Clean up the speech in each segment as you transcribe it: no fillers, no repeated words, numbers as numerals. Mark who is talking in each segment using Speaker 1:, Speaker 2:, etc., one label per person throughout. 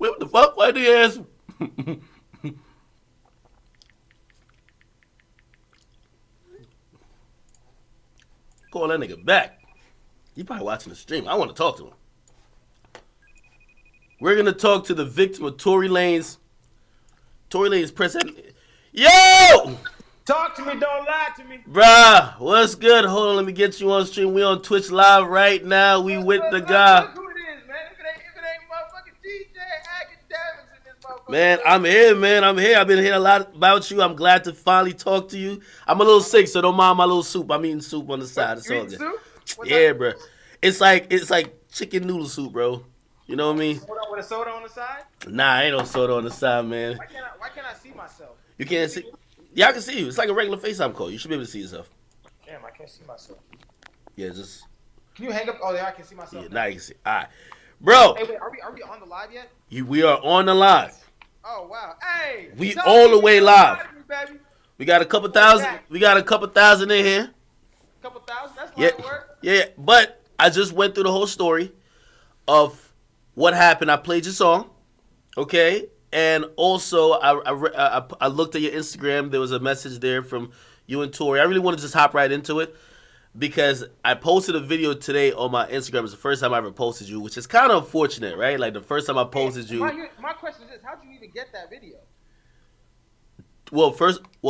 Speaker 1: What the fuck? Why did you ask? Call that nigga back. He probably watching the stream. I want to talk to him. We're gonna talk to the victim of Tory Lanez. Tory Lanez president. Yo!
Speaker 2: Talk to me, don't lie to me.
Speaker 1: Bruh, what's good? Hold on, let me get you on stream. We on Twitch live right now. We with the guy.
Speaker 2: Look who it is, man. If it ain't motherfucking DJ AKADEMIKS in this motherfucker.
Speaker 1: Man, I'm here, man. I'm here. I've been hearing a lot about you. I'm glad to finally talk to you. I'm a little sick, so don't mind my little soup. I'm eating soup on the side. It's all good.
Speaker 2: Soup?
Speaker 1: Yeah, bro. It's like chicken noodle soup, bro. You know what I mean?
Speaker 2: With a soda on the side?
Speaker 1: Nah, ain't no soda on the side, man.
Speaker 2: Why can't I see myself?
Speaker 1: You can't see? Yeah, I can see you. It's like a regular FaceTime call. You should be able to see yourself.
Speaker 2: Damn, I can't see myself.
Speaker 1: Yeah, just.
Speaker 2: Can you hang up? Oh, yeah, I can see myself.
Speaker 1: Yeah, now you can see. All right, bro.
Speaker 2: Hey, wait, are we on the live yet?
Speaker 1: We are on the live.
Speaker 2: Oh wow. Hey.
Speaker 1: We all the way live.
Speaker 2: Baby.
Speaker 1: We got a couple thousand. We got a couple thousand in here.
Speaker 2: Couple thousand. That's light work.
Speaker 1: Yeah, but I just went through the whole story of what happened. I played your song, okay, and also I looked at your Instagram. There was a message there from you and Tory. I really want to just hop right into it because I posted a video today on my Instagram. It's the first time I ever posted you, which is kind of unfortunate, right? Like the first time I posted you.
Speaker 2: My question is this: how'd you even get that video?
Speaker 1: Well,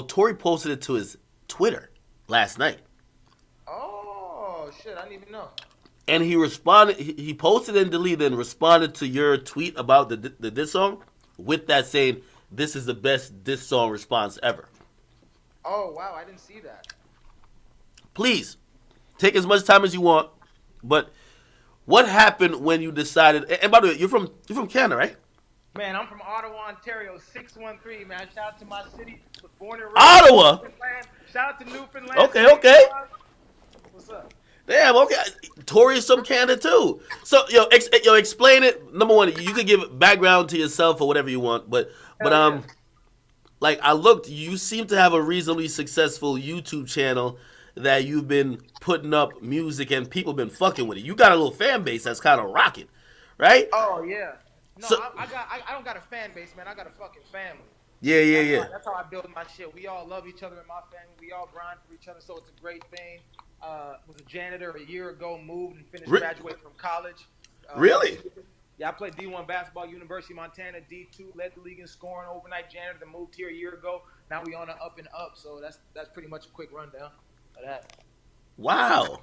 Speaker 1: Tory posted it to his Twitter last night.
Speaker 2: Oh shit! I didn't even know.
Speaker 1: And he responded. He posted and deleted and responded to your tweet about the diss song with that saying, "This is the best diss song response ever."
Speaker 2: Oh wow! I didn't see that.
Speaker 1: Please take as much time as you want. But what happened when you decided? And by the way, you're from Canada, right?
Speaker 2: Man, I'm from Ottawa, Ontario, 613. Man, shout out to my city. Was born and raised
Speaker 1: Ottawa.
Speaker 2: Newfoundland. Shout out to Newfoundland.
Speaker 1: Okay.
Speaker 2: What's up?
Speaker 1: Damn. Okay. Tory is from Canada too. So explain it. Number one, you could give background to yourself or whatever you want. But
Speaker 2: Yeah.
Speaker 1: like I looked, you seem to have a reasonably successful YouTube channel that you've been putting up music and people been fucking with it. You got a little fan base that's kind of rocking, right?
Speaker 2: Oh yeah. No,
Speaker 1: So-
Speaker 2: I don't got a fan base, man. I got a fucking family.
Speaker 1: Yeah.
Speaker 2: That's how I build my shit. We all love each other in my family. We all grind for each other, so it's a great thing. Was a janitor a year ago, moved and finished graduating from college.
Speaker 1: Really?
Speaker 2: Yeah, I played D1 basketball, University of Montana, D2, led the league in scoring, overnight janitor, then moved here a year ago. Now we on an up and up, so that's pretty much a quick rundown of that.
Speaker 1: Wow.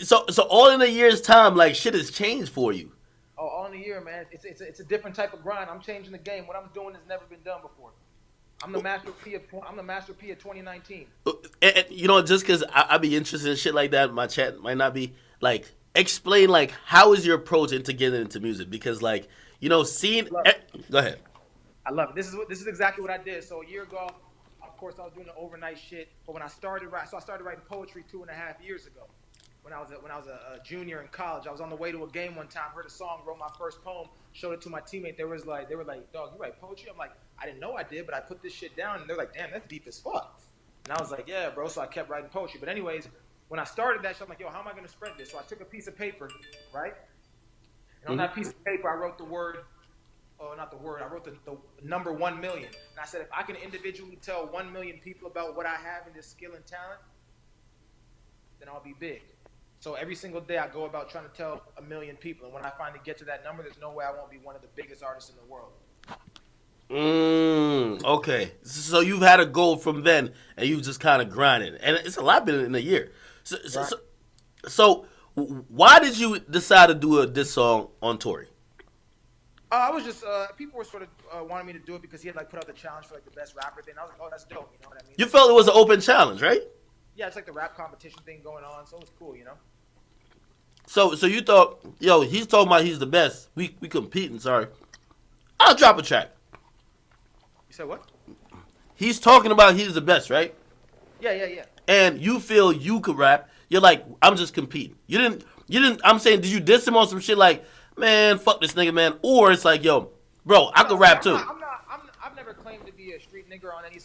Speaker 1: So all in a year's time, like shit has changed for you.
Speaker 2: Oh, all in a year, man. It's a different type of grind. I'm changing the game. What I'm doing has never been done before. I'm the master P of 2019.
Speaker 1: And, you know, just because I'd be interested in shit like that, my chat might not be like. Explain like how is your approach into getting into music? Because like you know, seeing. Go ahead.
Speaker 2: I love it. This is exactly what I did. So a year ago, of course, I was doing the overnight shit. But when I started writing poetry 2.5 years ago. When I was a junior in college, I was on the way to a game one time, heard a song, wrote my first poem, showed it to my teammate. They were like, "Dog, you write poetry?" I'm like, "I didn't know I did, but I put this shit down." And they're like, "Damn, that's deep as fuck." And I was like, "Yeah, bro." So I kept writing poetry. But anyways, when I started that shit, I'm like, "Yo, how am I gonna spread this?" So I took a piece of paper, right? And on that piece of paper, I wrote the word. Oh, not the word. I wrote the number 1 million. And I said, if I can individually tell 1 million people about what I have in this skill and talent, then I'll be big. So every single day I go about trying to tell 1 million people. And when I finally get to that number, there's no way I won't be one of the biggest artists in the world.
Speaker 1: Okay. So you've had a goal from then, and you've just kind of grinded. And it's a lot been in a year. So why did you decide to do this song on Tory?
Speaker 2: I was just, people were sort of wanting me to do it because he had like put out the challenge for like the best rapper thing. I was like, oh, that's dope. You know what I mean?
Speaker 1: You felt it was an open challenge, right?
Speaker 2: Yeah, it's like the rap competition thing going on. So it was cool, you know?
Speaker 1: So you thought, yo, he's talking about he's the best. We competing, sorry. I'll drop a track.
Speaker 2: You said what?
Speaker 1: He's talking about he's the best, right?
Speaker 2: Yeah.
Speaker 1: And you feel you could rap. You're like, I'm just competing. You didn't, I'm saying, did you diss him on some shit like, man, fuck this nigga, man? Or it's like, yo, bro, I could rap too.
Speaker 2: I've never claimed to be a street nigger on any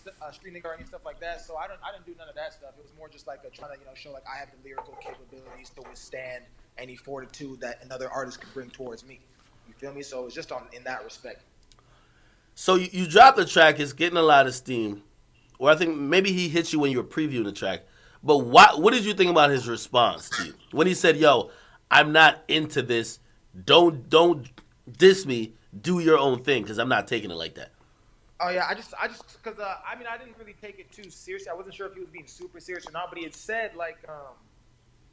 Speaker 2: or any stuff like that. So I didn't do none of that stuff. It was more just like trying to show like I have the lyrical capabilities to withstand any fortitude that another artist could bring towards me. You feel me? So it's just in that respect.
Speaker 1: So you dropped the track. It's getting a lot of steam. Or I think maybe he hit you when you were previewing the track. But what did you think about his response to you when he said, "Yo, I'm not into this. Don't diss me. Do your own thing because I'm not taking it like that."
Speaker 2: Oh yeah, I just because I mean I didn't really take it too seriously. I wasn't sure if he was being super serious or not, but he had said like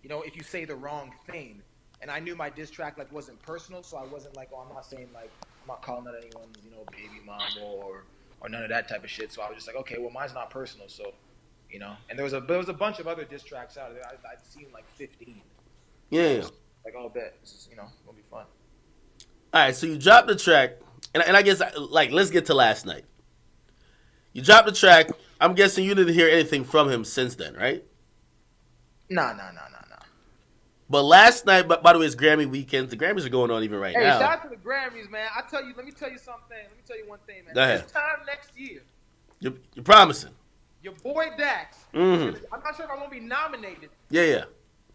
Speaker 2: you know, if you say the wrong thing, and I knew my diss track like wasn't personal, so I wasn't like, oh, I'm not saying like I'm not calling out anyone's, you know, baby mama or none of that type of shit. So I was just like, okay, well mine's not personal, so you know. And there was a bunch of other diss tracks out there. I'd seen like 15.
Speaker 1: Yeah.
Speaker 2: Like, oh, bet this is, you know, gonna be fun.
Speaker 1: All right. So you dropped the track, and I guess like let's get to last night. You dropped the track. I'm guessing you didn't hear anything from him since then, right?
Speaker 2: Nah.
Speaker 1: But last night, by the way, it's Grammy weekend. The Grammys are going on even right
Speaker 2: Hey,
Speaker 1: now.
Speaker 2: shout out to the Grammys, man. Let me tell you something. Let me tell you one thing, man.
Speaker 1: Go ahead.
Speaker 2: This time next year,
Speaker 1: You're promising.
Speaker 2: your boy Dax.
Speaker 1: Mm-hmm.
Speaker 2: I'm not sure if I won't be nominated,
Speaker 1: Yeah.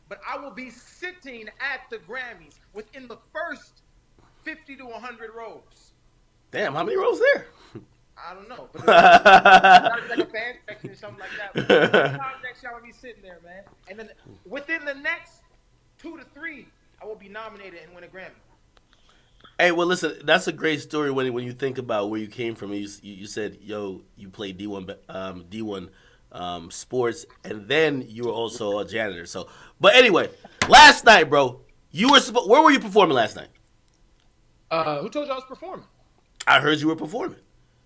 Speaker 2: but I will be sitting at the Grammys within the first 50 to 100 rows.
Speaker 1: Damn, how many rows there?
Speaker 2: I don't know, but not like a fan section or something like that. But this time next year, I'm gonna be sitting there, man. And then within the next 2 to 3, I will be nominated and win a Grammy.
Speaker 1: Hey, well, listen, that's a great story when you think about where you came from. You said, yo, you played D1 sports, and then you were also a janitor. So, but anyway, last night, bro, where were you performing last night?
Speaker 2: Who told you I was performing?
Speaker 1: I heard you were performing.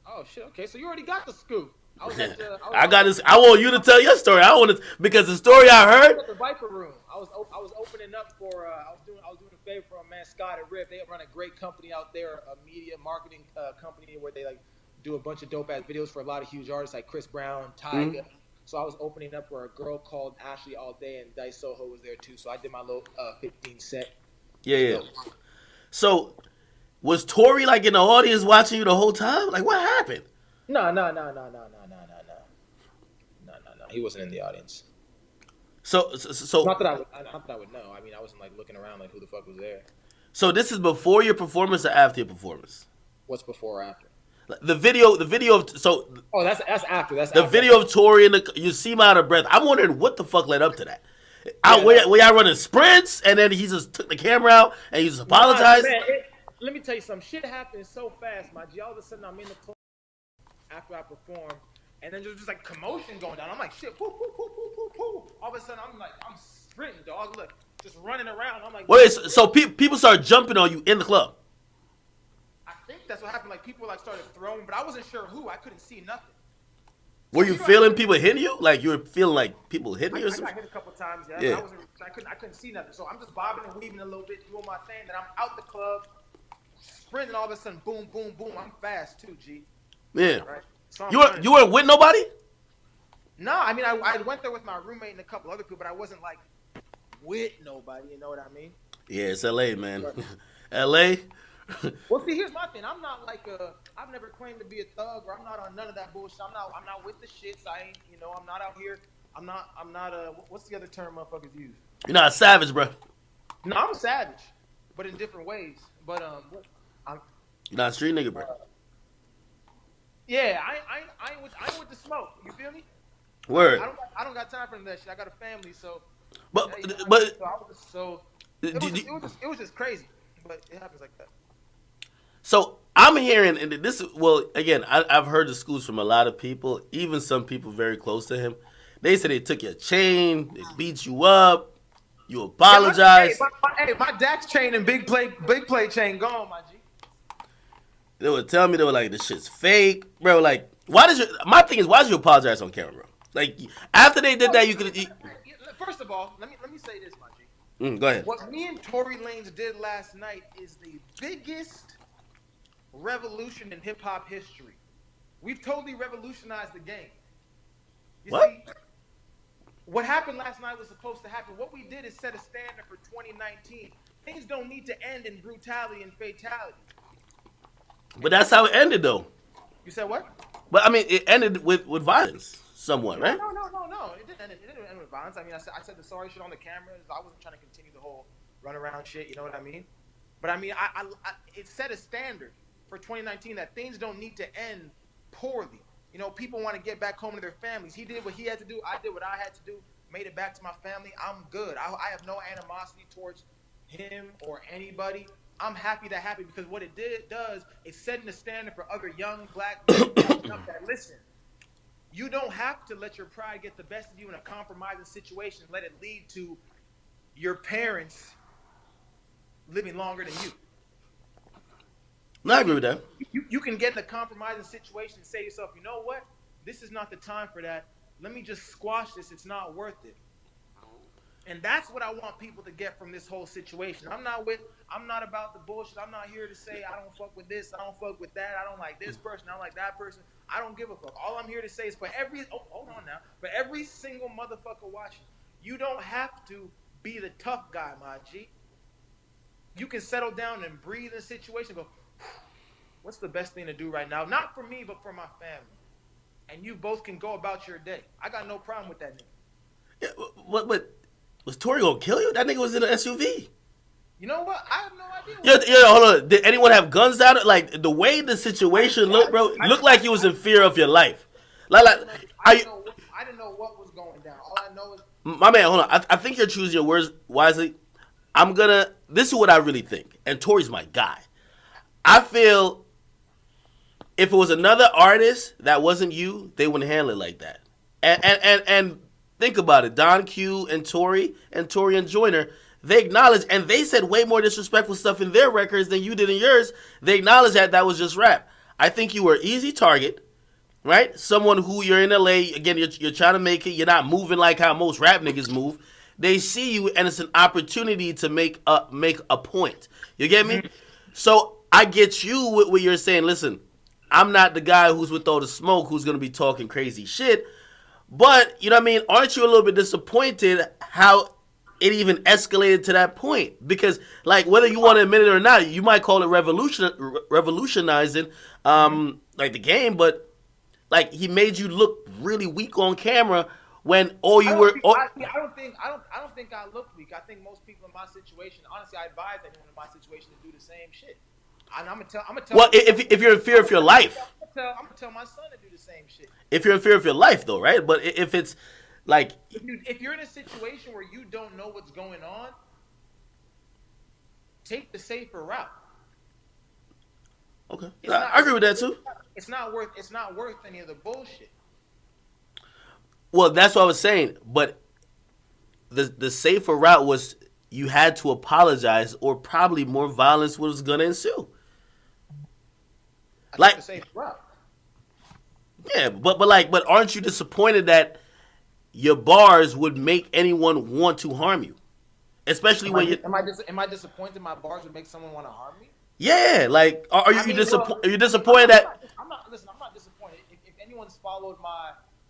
Speaker 2: Oh shit! Okay, so you already got the scoop. I was at the.
Speaker 1: I got this. I want you to tell your story. I want to because the story I heard.
Speaker 2: At the Viper Room, I was opening up for. I was doing a favor for a man, Scott at Riff. They run a great company out there, a media marketing company where they like do a bunch of dope ass videos for a lot of huge artists like Chris Brown, Tyga. Mm-hmm. So I was opening up for a girl called Ashley all day, and Dice Soho was there too. So I did my little 15 set.
Speaker 1: Yeah. So. Was Tory like in the audience watching you the whole time? Like, what happened?
Speaker 2: No. He wasn't in the audience.
Speaker 1: So
Speaker 2: not that I would know. I mean, I wasn't like looking around like who the fuck was there.
Speaker 1: So this is before your performance or after your performance?
Speaker 2: What's before or after?
Speaker 1: The video of so.
Speaker 2: Oh, that's after. That's
Speaker 1: the
Speaker 2: after.
Speaker 1: video of Tory and you see him out of breath. I'm wondering what the fuck led up to that. Were y'all running sprints and then he just took the camera out and he just apologized?
Speaker 2: Man, let me tell you some shit happened so fast, my G. All of a sudden, I'm in the club after I perform, and then there's just like commotion going down. I'm like, shit, poo. All of a sudden, I'm sprinting, dog. Look, just running around. I'm like,
Speaker 1: wait, so people started jumping on you in the club?
Speaker 2: I think that's what happened. Like people like started throwing, but I wasn't sure who. I couldn't see nothing.
Speaker 1: Were you feeling people hitting you? Like you were feeling like people hitting you or something?
Speaker 2: I got hit a couple times, yeah. I couldn't see nothing. So I'm just bobbing and weaving a little bit, doing my thing. Then I'm out the club. Sprinting, all of a sudden, boom. I'm fast too, G.
Speaker 1: Yeah.
Speaker 2: Right? So
Speaker 1: you weren't with nobody?
Speaker 2: No, I mean I went there with my roommate and a couple other people, but I wasn't like with nobody. You know what I mean?
Speaker 1: Yeah, it's LA, man. LA.
Speaker 2: Well, see, here's my thing. I'm not like I've never claimed to be a thug, or I'm not on none of that bullshit. I'm not with the shits. I ain't. You know, I'm not out here. I'm not what's the other term motherfuckers use?
Speaker 1: You're not a savage, bro.
Speaker 2: No, I'm a savage, but in different ways. But
Speaker 1: you're not a street nigga, bro.
Speaker 2: Yeah, I ain't with the smoke. You feel me?
Speaker 1: Word.
Speaker 2: I don't got time for that shit. I got a family, so.
Speaker 1: But
Speaker 2: it was just crazy, but it happens like that.
Speaker 1: So I'm hearing, and this again, I've heard the schools from a lot of people, even some people very close to him. They said they took your chain, they beat you up. You apologize.
Speaker 2: My DAX chain and big play chain gone, my G.
Speaker 1: They would tell me, they were like, this shit's fake. Bro, like, why did you apologize on camera, bro? Like, after they did that, you could...
Speaker 2: First of all, let me say this, my G.
Speaker 1: Go ahead.
Speaker 2: What me and Tory Lanez did last night is the biggest revolution in hip-hop history. We've totally revolutionized the game.
Speaker 1: What?
Speaker 2: See, what happened last night was supposed to happen. What we did is set a standard for 2019. Things don't need to end in brutality and fatality.
Speaker 1: But that's how it ended, though.
Speaker 2: You said what?
Speaker 1: But, I mean, it ended with violence, somewhat, right?
Speaker 2: No. It didn't end with violence. I mean, I said the sorry shit on the cameras. I wasn't trying to continue the whole run around shit. You know what I mean? But I mean, it set a standard for 2019 that things don't need to end poorly. You know, people want to get back home to their families. He did what he had to do. I did what I had to do. Made it back to my family. I'm good. I have no animosity towards him or anybody. I'm happy that happened because what it does is setting the standard for other young black men growing up that listen. You don't have to let your pride get the best of you in a compromising situation and let it lead to your parents living longer than you.
Speaker 1: No, I agree with that.
Speaker 2: You can get in a compromising situation and say to yourself, you know what? This is not the time for that. Let me just squash this. It's not worth it. And that's what I want people to get from this whole situation. I'm not about the bullshit. I'm not here to say I don't fuck with this, I don't fuck with that, I don't like this person, I don't like that person. I don't give a fuck. All I'm here to say is for every single motherfucker watching, you don't have to be the tough guy, my G. You can settle down and breathe in a situation. Go, what's the best thing to do right now? Not for me, but for my family. And you both can go about your day. I got no problem with that nigga.
Speaker 1: Yeah, what was Tory gonna kill you? That nigga was in an SUV.
Speaker 2: You know what? I have no idea.
Speaker 1: Yeah, hold on. Did anyone have guns out? Like the way the situation looked, bro, looked like you was in fear of your life.
Speaker 2: I didn't know what was going down. All I know is
Speaker 1: my man. Hold on. I think you're choosing your words wisely. This is what I really think, and Tory's my guy. I feel if it was another artist that wasn't you, they wouldn't handle it like that. And think about it. Don Q and Tory and Joyner, they acknowledged, and they said way more disrespectful stuff in their records than you did in yours. They acknowledged that was just rap. I think you were an easy target, right? Someone who you're in LA, again, you're trying to make it. You're not moving like how most rap niggas move. They see you, and it's an opportunity to make a point. You get me? So I get you with what you're saying. Listen, I'm not the guy who's with all the smoke, who's going to be talking crazy shit. But, you know what I mean? Aren't you a little bit disappointed how it even escalated to that point? Because, like, whether you want to admit it or not, you might call it revolutionizing, like, the game. But, like, he made you look really weak on camera when all you were...
Speaker 2: I don't think I looked weak. I think most people in my situation, honestly, I advise anyone in my situation to do the same shit. And I'm gonna tell.
Speaker 1: Well, if you're in fear of your life,
Speaker 2: I'm gonna tell my son to do the same shit.
Speaker 1: If you're in fear of your life, though, right? But if it's like,
Speaker 2: if you're in a situation where you don't know what's going on, take the safer route.
Speaker 1: Okay, I agree with that too.
Speaker 2: It's not worth any of the bullshit.
Speaker 1: Well, that's what I was saying. But the safer route was you had to apologize, or probably more violence was gonna ensue.
Speaker 2: Like the safe route.
Speaker 1: Yeah, but aren't you disappointed that your bars would make anyone want to harm you, especially when you?
Speaker 2: Am I disappointed my bars would make someone want to harm me?
Speaker 1: Yeah, like are you disappointed that?
Speaker 2: I'm not disappointed. If anyone's followed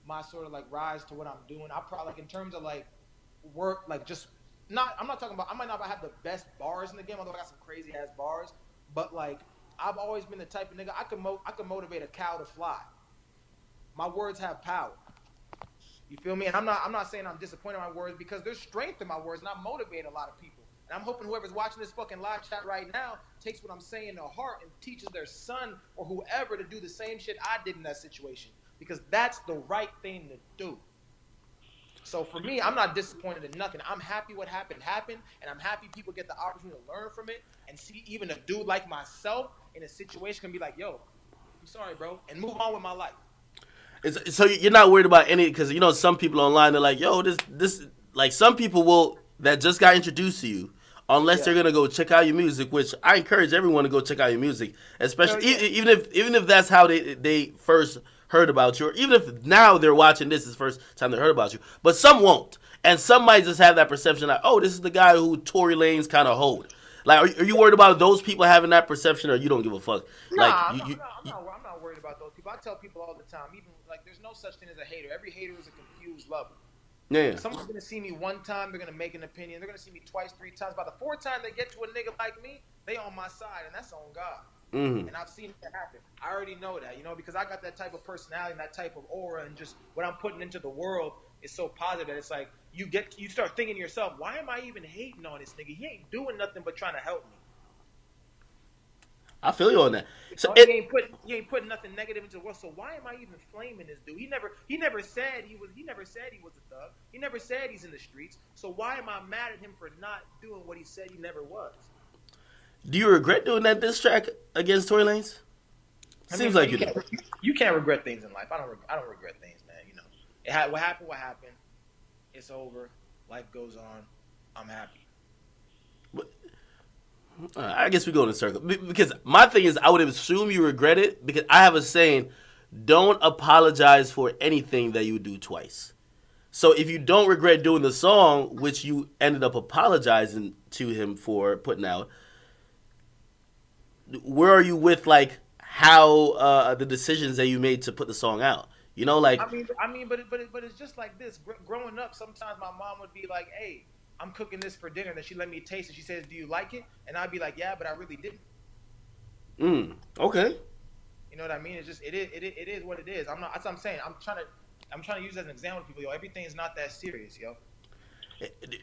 Speaker 2: my sort of like rise to what I'm doing, I probably like in terms of like work, like just not. I'm not talking about. I might not have the best bars in the game, although I got some crazy ass bars. But like I've always been the type of nigga I could motivate a cow to fly. My words have power. You feel me? And I'm not saying I'm disappointed in my words because there's strength in my words, and I motivate a lot of people. And I'm hoping whoever's watching this fucking live chat right now takes what I'm saying to heart and teaches their son or whoever to do the same shit I did in that situation, because that's the right thing to do. So for me, I'm not disappointed in nothing. I'm happy what happened, and I'm happy people get the opportunity to learn from it and see even a dude like myself in a situation can be like, yo, I'm sorry, bro, and move on with my life.
Speaker 1: So you're not worried about any, because you know some people online, they're like, yo, this like some people will that just got introduced to you, unless they're gonna go check out your music, which I encourage everyone to go check out your music, especially even if that's how they first heard about you, or even if now they're watching this is the first time they heard about you. But some won't, and some might just have that perception like, oh, this is the guy who Tory Lanez kind of hold. Like, are you worried about those people having that perception, or you don't give a fuck?
Speaker 2: Nah, I'm not worried about those people. I tell people all the time, even like there's no such thing as a hater. Every hater is a confused lover.
Speaker 1: Yeah.
Speaker 2: Someone's gonna see me one time, they're gonna make an opinion. They're gonna see me twice, 3 times. By the 4th time they get to a nigga like me, they on my side, and that's on God.
Speaker 1: Mm-hmm.
Speaker 2: And I've seen it happen. I already know that, because I got that type of personality and that type of aura, and just what I'm putting into the world is so positive that it's like you start thinking to yourself, why am I even hating on this nigga? He ain't doing nothing but trying to help me.
Speaker 1: I feel you on that. So
Speaker 2: No,
Speaker 1: it,
Speaker 2: he ain't putting nothing negative into the world. So why am I even flaming this dude? He never said he was a thug. He never said he's in the streets. So why am I mad at him for not doing what he said he never was?
Speaker 1: do you regret doing that diss track against Tory Lanez? Seems like you do.
Speaker 2: You can't regret things in life. I don't regret things, man. You know, what happened. What happened. It's over. Life goes on. I'm happy.
Speaker 1: I guess we go in a circle because my thing is I would assume you regret it because I have a saying: don't apologize for anything that you do twice. So if you don't regret doing the song, which you ended up apologizing to him for putting out, where are you with like how the decisions that you made to put the song out? You know, like
Speaker 2: But it's just like this. Growing up, sometimes my mom would be like, "Hey, I'm cooking this for dinner," and then she let me taste it. She says, "Do you like it?" And I'd be like, "Yeah, but I really didn't."
Speaker 1: Okay.
Speaker 2: You know what I mean? It's just it is what it is. I'm not. That's what I'm saying. I'm trying to use as an example to people. Yo, everything is not that serious, yo.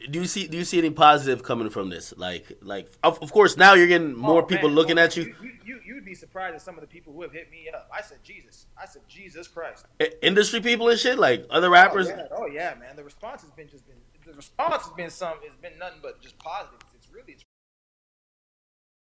Speaker 1: Do you see any positive coming from this? Like of course now you're getting more people looking at you.
Speaker 2: You'd be surprised at some of the people who have hit me up. I said Jesus Christ.
Speaker 1: Industry people and shit, like other rappers.
Speaker 2: Oh yeah, man. The response has been nothing but just positive. It's